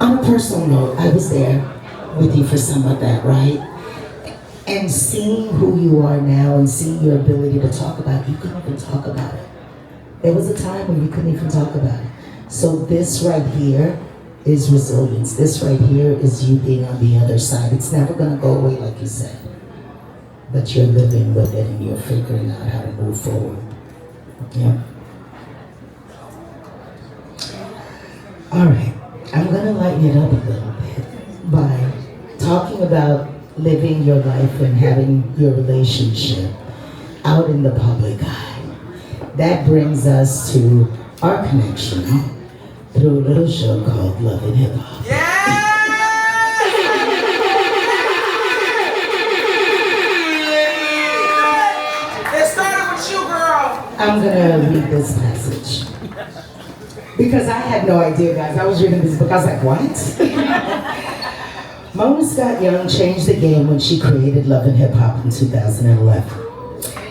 On a personal note, I was there with you for some of that, right? And seeing who you are now and seeing your ability to talk about it, you couldn't even talk about it. There was a time when you couldn't even talk about it. So this right here is resilience. This right here is you being on the other side. It's never gonna go away like you said. But you're living with it and you're figuring out how to move forward. Yeah. All right, I'm gonna lighten it up a little bit by talking about living your life and having your relationship out in the public eye. That brings us to our connection through a little show called Love and Hip Hop. Yeah! It started with you, girl. I'm gonna read this passage. Because I had no idea, guys. I was reading this book, I was like, what? Mona Scott-Young changed the game when she created Love and Hip Hop in 2011.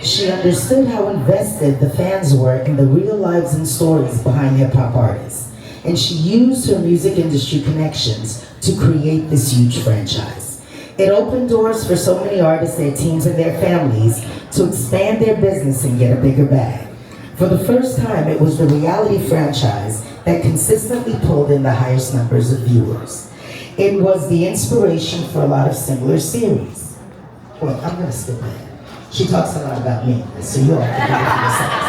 She understood how invested the fans were in the real lives and stories behind hip hop artists. And she used her music industry connections to create this huge franchise. It opened doors for so many artists, their teams, and their families to expand their business and get a bigger bag. For the first time, it was the reality franchise that consistently pulled in the highest numbers of viewers. It was the inspiration for a lot of similar series. Well, I'm gonna skip that. She talks a lot about me, so you all can do it yourselves.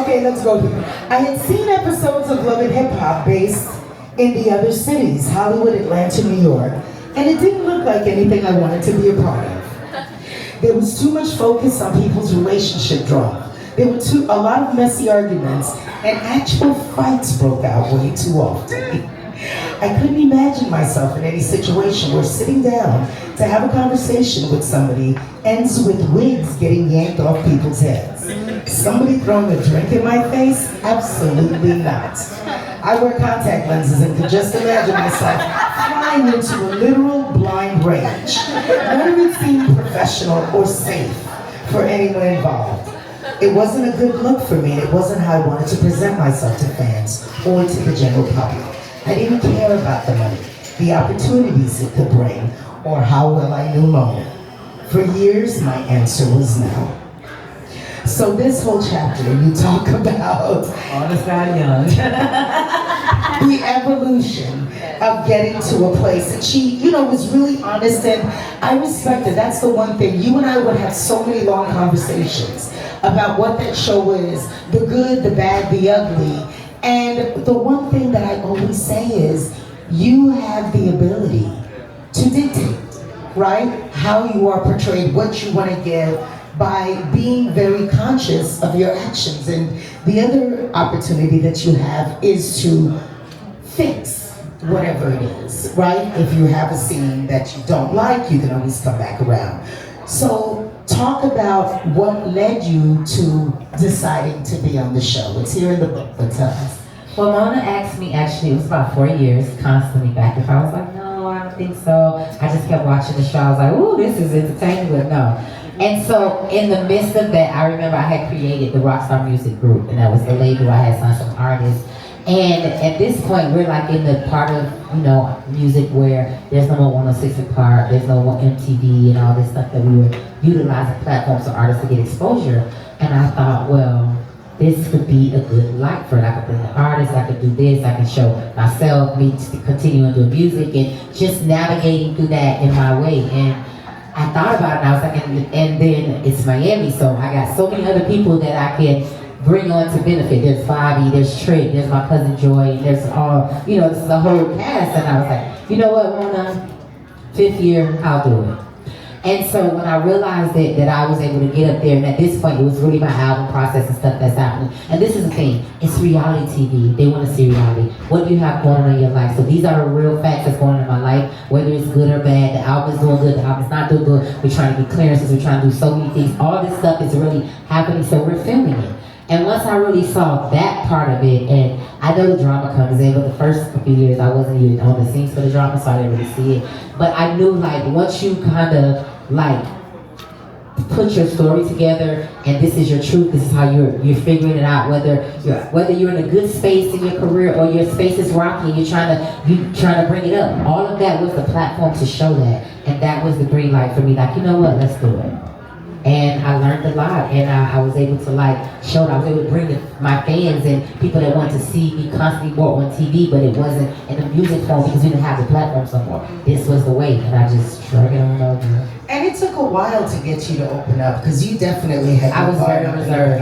Okay, let's go here. I had seen episodes of Love and Hip Hop based in the other cities, Hollywood, Atlanta, New York, and it didn't look like anything I wanted to be a part of. There was too much focus on people's relationship drama. There were a lot of messy arguments, and actual fights broke out way too often. I couldn't imagine myself in any situation where sitting down to have a conversation with somebody ends with wigs getting yanked off people's heads. Somebody throwing a drink in my face? Absolutely not. I wear contact lenses and could just imagine myself flying into a literal blind rage. None of it seemed professional or safe for anyone involved. It wasn't a good look for me, and it wasn't how I wanted to present myself to fans or to the general public. I didn't care about the money, the opportunities it could bring, or how well I knew Mona. For years, my answer was no. So this whole chapter, you talk about Mona Scott-Young. the evolution of getting to a place. And she, was really honest, and I respect it. That's the one thing. You and I would have so many long conversations about what that show is, the good, the bad, the ugly. And the one thing that I always say is, you have the ability to dictate, right? How you are portrayed, what you want to give, by being very conscious of your actions. And the other opportunity that you have is to fix whatever it is, right? If you have a scene that you don't like, you can always come back around. So talk about what led you to deciding to be on the show. It's here in the book, but tell us. Well, Mona asked me, actually, it was about 4 years, constantly back if I was like, no, I don't think so. I just kept watching the show. I was like, ooh, this is entertaining, but no. And so in the midst of that, I remember I had created the Rockstar Music Group, and that was the label I had signed some artists. And at this point, we're like in the part of, music where there's no more 106 in Park, there's no more MTV and all this stuff that we were utilizing platforms for artists to get exposure. And I thought, well, this could be a good light for it. I could be an artist, I could do this, I can show myself, me continuing to do music and just navigating through that in my way. And I thought about it and I was like, and then it's Miami, so I got so many other people that I can bring on to benefit. There's Bobby, there's Trick, there's my cousin Joy, and there's all, this is a whole cast. And I was like, you know what, Mona, 5th year, I'll do it. And so when I realized that I was able to get up there, and at this point it was really my album process and stuff that's happening. And this is the thing, it's reality TV. They want to see reality. What do you have going on in your life? So these are the real facts that's going on in my life, whether it's good or bad. The album is doing good, the album is not doing good. We're trying to get clearances, we're trying to do so many things. All this stuff is really happening, so we're filming it. And once I really saw that part of it, and I know the drama comes in, but the first few years I wasn't even on the scenes for the drama, so I didn't really see it. But I knew, like, once you kind of, like, put your story together, and this is your truth. This is how you're figuring it out. Whether you're in a good space in your career or your space is rocky, you're trying to bring it up. All of that was the platform to show that, and that was the green light for me. Like, you know what? Let's do it. And I learned a lot, and I was able to show it. I was able to bring my fans and people that want to see me constantly more on TV, but it wasn't in the music form because we didn't have the platform some more. This was the way, and I just drug it on over. And it took a while to get you to open up because you definitely had. I was very reserved.